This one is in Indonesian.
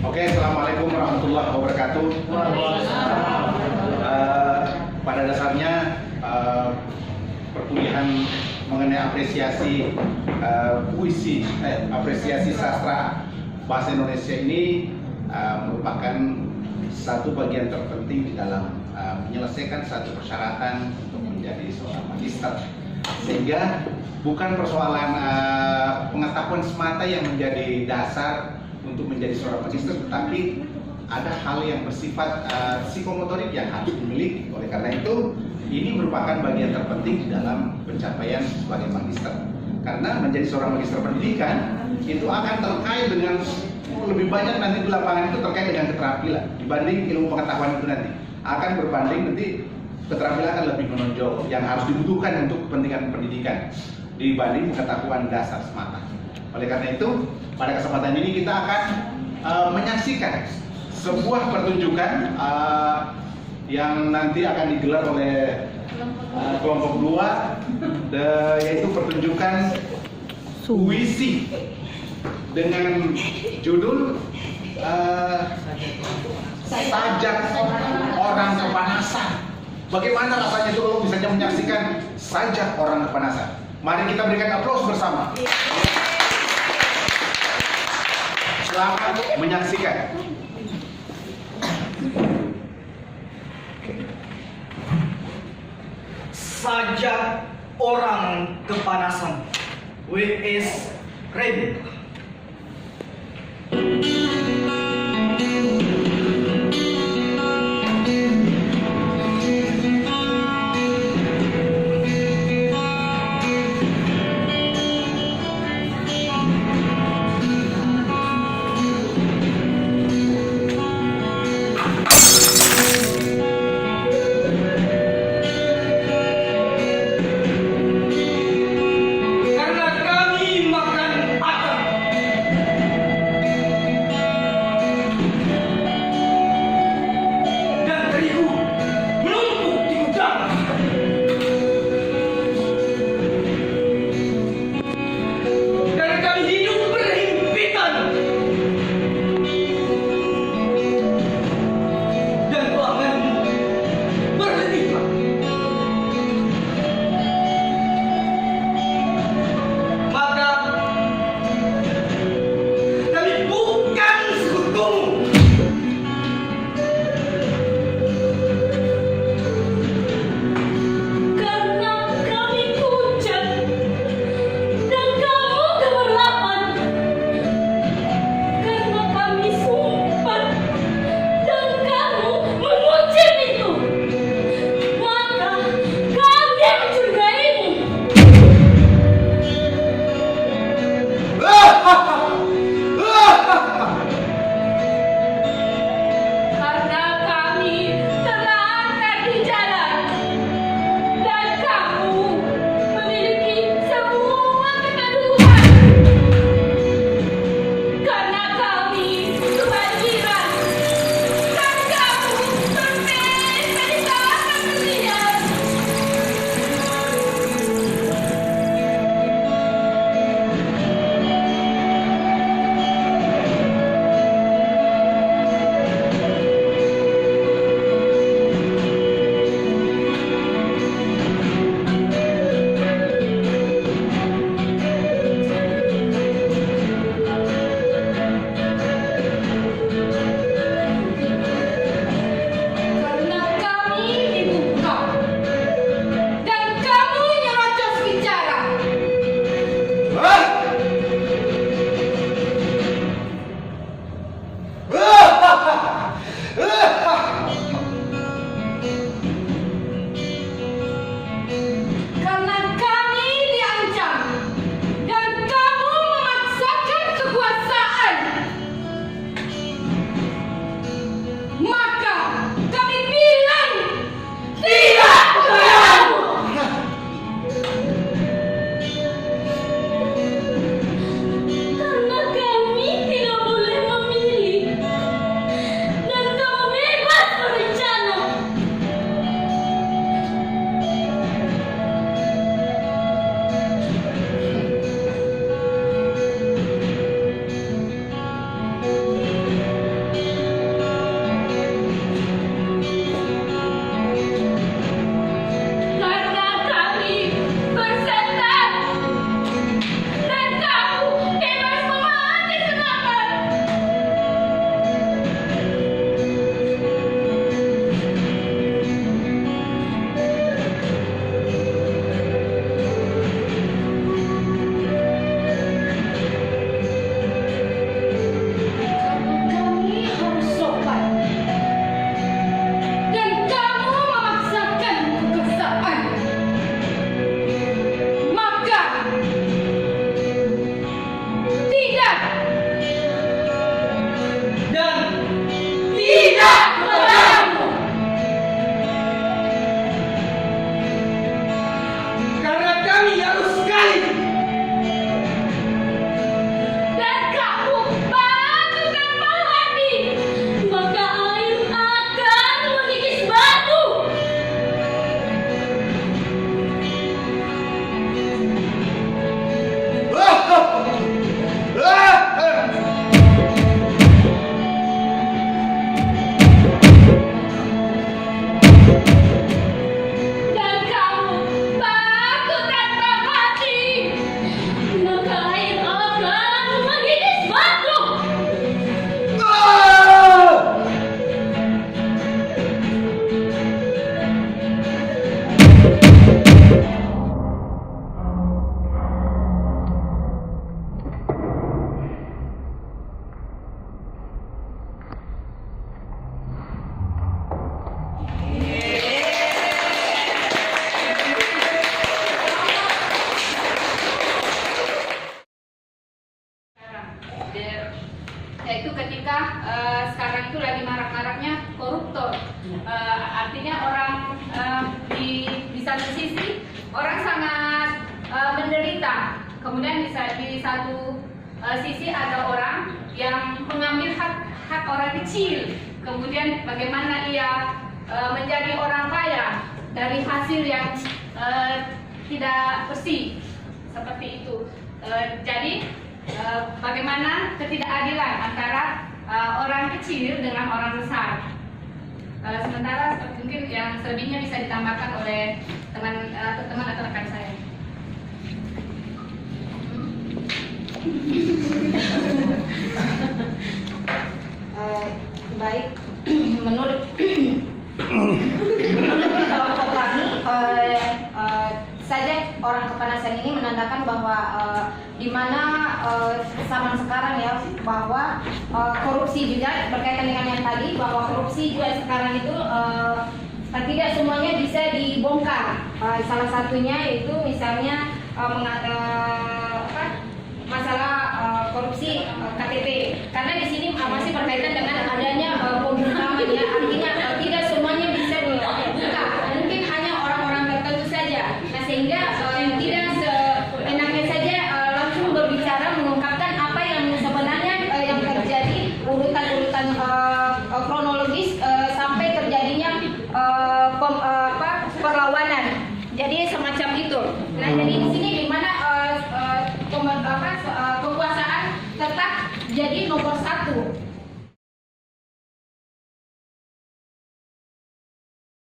Oke, assalamualaikum warahmatullahi wabarakatuh. Pada dasarnya perkuliahan mengenai apresiasi puisi, apresiasi sastra bahasa Indonesia ini merupakan satu bagian terpenting di dalam menyelesaikan satu persyaratan untuk menjadi seorang magister, sehingga bukan persoalan pengetahuan semata yang menjadi dasar untuk menjadi seorang magister, tetapi ada hal yang bersifat psikomotorik yang harus dimiliki. Oleh karena itu, ini merupakan bagian terpenting di dalam pencapaian sebagai magister. Karena menjadi seorang magister pendidikan itu akan terkait dengan lebih banyak nanti di lapangan, itu terkait dengan keterampilan dibanding ilmu pengetahuan itu nanti akan berbanding nanti keterampilan akan lebih menonjol yang harus dibutuhkan untuk kepentingan pendidikan dibanding pengetahuan dasar semata. Oleh karena itu, pada kesempatan ini kita akan menyaksikan sebuah pertunjukan yang nanti akan digelar oleh kelompok 2, yaitu pertunjukan puisi dengan judul Sajak Orang Kepanasan. Bagaimana rasanya itu kalau bisa menyaksikan Sajak Orang Kepanasan? Mari kita berikan aplaus bersama. Selamat menyaksikan. Sajak Orang Kepanasan, W.S. Reid. Karena kami makan akan sekarang itu lagi marak-maraknya koruptor. Artinya orang di satu sisi orang sangat menderita, kemudian di satu sisi ada orang yang mengambil hak orang kecil, kemudian bagaimana ia menjadi orang kaya dari hasil yang tidak bersih seperti itu. Jadi bagaimana ketidakadilan antara orang kecil dengan orang besar. Sementara mungkin yang selebihnya bisa ditambahkan oleh teman atau rekan saya. Baik, menurut kelompok kami, saja orang kepanasan ini menandakan bahwa di mana zaman sekarang ya, bahwa korupsi juga berkaitan dengan yang tadi, bahwa korupsi juga sekarang itu tidak semuanya bisa dibongkar. Salah satunya itu misalnya masalah korupsi KTP, karena di sini masih berkaitan dengan